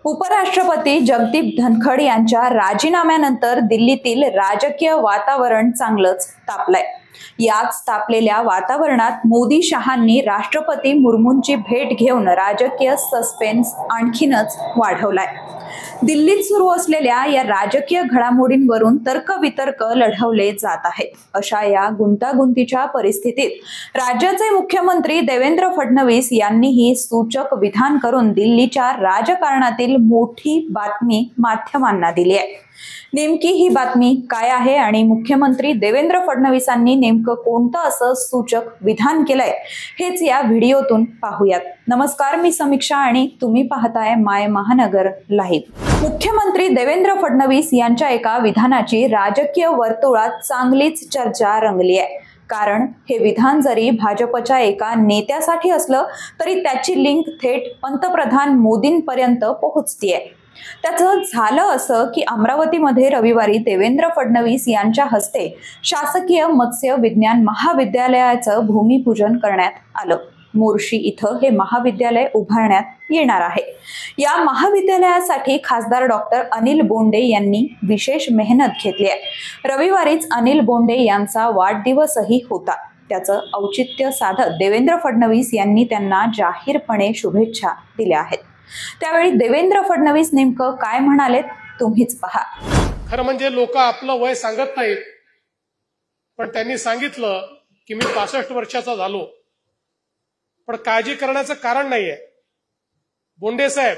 उपराष्ट्रपती जगदीप धनखड यांच्या राजीनाम्यानंतर दिल्लीतील राजकीय वातावरण चांगलंच तापलंय। याच तापलेल्या वातावरणात मोदी शहांनी राष्ट्रपती मुर्मूंची भेट घेऊन राजकीय सस्पेन्स आणखीनच वाढवलाय। दिल्लीत सुरू असलेल्या या राजकीय घडामोडींवरून तर्कवितर्क लढवले जात आहेत। अशा या गुंतागुंतीच्या परिस्थितीत राज्याचे मुख्यमंत्री देवेंद्र फडणवीस यांनीही सूचक विधान करून दिल्लीच्या राजकारणातील मोठी बातमी माध्यमांना दिली आहे। नेमकी ही बातमी काय आहे आणि मुख्यमंत्री देवेंद्र फडणवीसांनी नेमकं कोणतं असं सूचक विधान केलंय हेच या व्हिडिओतून पाहूयात। नमस्कार, मी समीक्षा आणि तुम्ही पाहताय माय महानगर लाईव्ह। मुख्यमंत्री देवेंद्र फडणवीस यांच्या एका विधानाची राजकीय वर्तुळात चांगलीच चर्चा रंगली आहे। कारण हे विधान जरी भाजपच्या एका नेत्यासाठी असलं तरी त्याची लिंक थेट पंतप्रधान मोदींपर्यंत पोहोचतीये। त्याचं झालं असं की अमरावतीमध्ये रविवारी देवेंद्र फडणवीस यांच्या हस्ते शासकीय मत्स्य विज्ञान महाविद्यालयाचं भूमिपूजन करण्यात आलं। मोर्शी इथं हे महाविद्यालय उभारण्यात येणार आहे। या महाविद्यालयासाठी खासदार डॉक्टर अनिल बोंडे यांनी विशेष मेहनत घेतली आहे। रविवारीच अनिल बोंडे यांचा वाढदिवसही होता। त्याचं औचित्य साधत देवेंद्र फडणवीस यांनी त्यांना जाहीरपणे शुभेच्छा दिल्या आहेत। त्यावेळी देवेंद्र फडणवीस नेमकं काय म्हणालेत तुम्हीच पहा। खरं म्हणजे लोक आपलं वय सांगत नाहीत, पण त्यांनी सांगितलं की मी 65 वर्षाचा झालो, पण काळजी करण्याचं कारण नाहीये। बोंडे साहेब,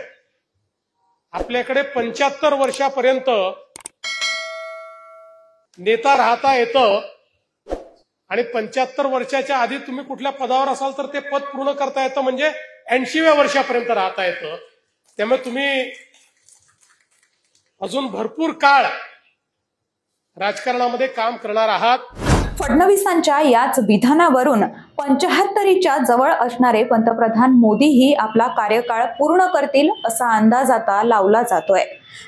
आपल्याकडे 75 वर्षापर्यंत नेता राहता येतं आणि 75 वर्षाच्या आधी तुम्ही कुठल्या पदावर असाल तर ते पद पूर्ण करता येतं, म्हणजे 80व्या वर्षापर्यंत राहता येतं। त्यामुळे तुम्ही अजून भरपूर काळ राजकारणामध्ये काम करणार आहात। फडणवीसांच्या याच विधानावरून 75च्या जवळ असणारे पंतप्रधान मोदीही आपला कार्यकाळ पूर्ण करतील असा अंदाज आता लावला जातोय।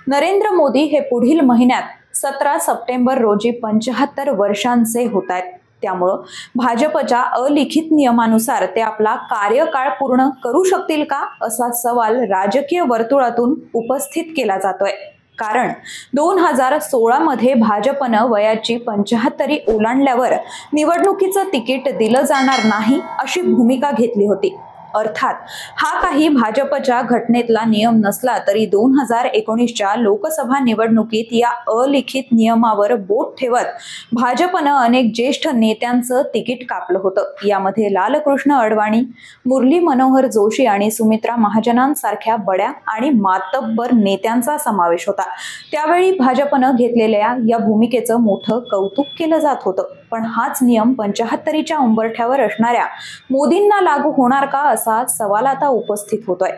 नरेंद्र मोदी हे पुढील महिन्यात 17 सप्टेंबर रोजी 75 वर्षांचे होत आहेत। त्यामुळं भाजपच्या अलिखित नियमानुसार ते आपला कार्यकाळ पूर्ण करू शकतील का असा सवाल राजकीय वर्तुळातून उपस्थित केला जातोय। कारण 2016 मध्ये भाजपनं वयाची 75 ओलांडल्यावर निवडणुकीचं तिकीट दिलं जाणार नाही अशी भूमिका घेतली होती। अर्थात हा काही भाजपच्या घटनेतला नियम नसला तरी 2019च्या लोकसभा निवडणुकीत या अलिखित नियमावर बोट ठेवत भाजपनं अनेक ज्येष्ठ नेत्यांचं तिकीट कापलं होतं। यामध्ये लालकृष्ण अडवाणी, मुरली मनोहर जोशी आणि सुमित्रा महाजनांसारख्या बड्या आणि मातब्बर नेत्यांचा समावेश होता। त्यावेळी भाजपनं घेतलेल्या या भूमिकेचं मोठं कौतुक केलं जात होतं। पण हाच नियम 75च्या उंबरठ्यावर असणाऱ्या मोदींना लागू होणार का असा सवाल आता उपस्थित होतोय।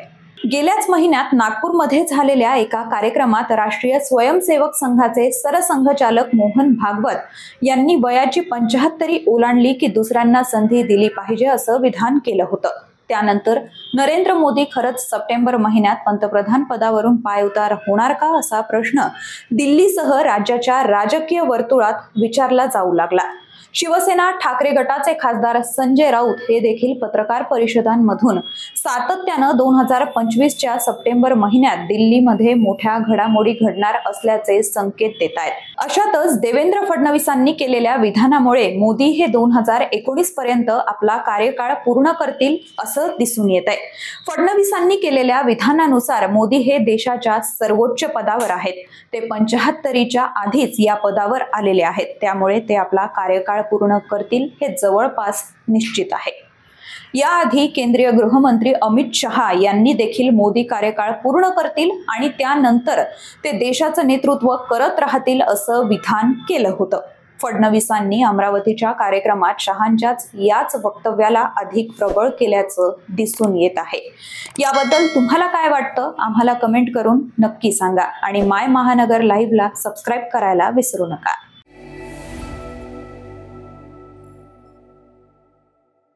गेल्याच महिन्यात नागपूरमध्ये झालेल्या एका कार्यक्रमात राष्ट्रीय स्वयंसेवक संघाचे सरसंघचालक मोहन भागवत यांनी वयाची 75 ओलांडली की दुसऱ्यांना संधी दिली पाहिजे असं विधान केलं होतं। त्यानंतर नरेंद्र मोदी खरंच सप्टेंबर महिन्यात पंतप्रधान पदावरून पायउतार होणार का असा प्रश्न दिल्लीसह राज्याच्या राजकीय वर्तुळात विचारला जाऊ लागला। शिवसेना ठाकरे गटाचे खासदार संजय राऊत हे देखील पत्रकार परिषदांमधून सातत्यानं 2025च्या सप्टेंबर महिन्यात दिल्लीमध्ये मोठ्या घडामोडी घडणार असल्याचे संकेत देत आहेत। अशातच देवेंद्र फडणवीसांनी केलेल्या विधानामुळे मोदी हे 2019 पर्यंत आपला कार्यकाळ पूर्ण करतील असं दिसून येत आहे। फडणवीसांनी केलेल्या विधानानुसार मोदी हे देशाच्या सर्वोच्च पदावर आहेत। ते 75च्या आधीच या पदावर आलेले आहेत। त्यामुळे ते आपला कार्यकाळ पूर्ण करतील हे जवळपास निश्चित आहे। याआधी केंद्रीय गृहमंत्री अमित शहा यांनी देखील मोदी कार्यकाळ पूर्ण करतील आणि त्यानंतर ते देशाचं नेतृत्व करत राहतील असं विधान केलं होतं। फडणवीसांनी अमरावतीच्या कार्यक्रमात शहांच्याच याच वक्तव्याला अधिक प्रबळ केल्याचं दिसून येत आहे। याबद्दल तुम्हाला काय वाटतं आम्हाला कमेंट करून नक्की सांगा आणि माय महानगर लाईव्हला सबस्क्राईब करायला विसरू नका।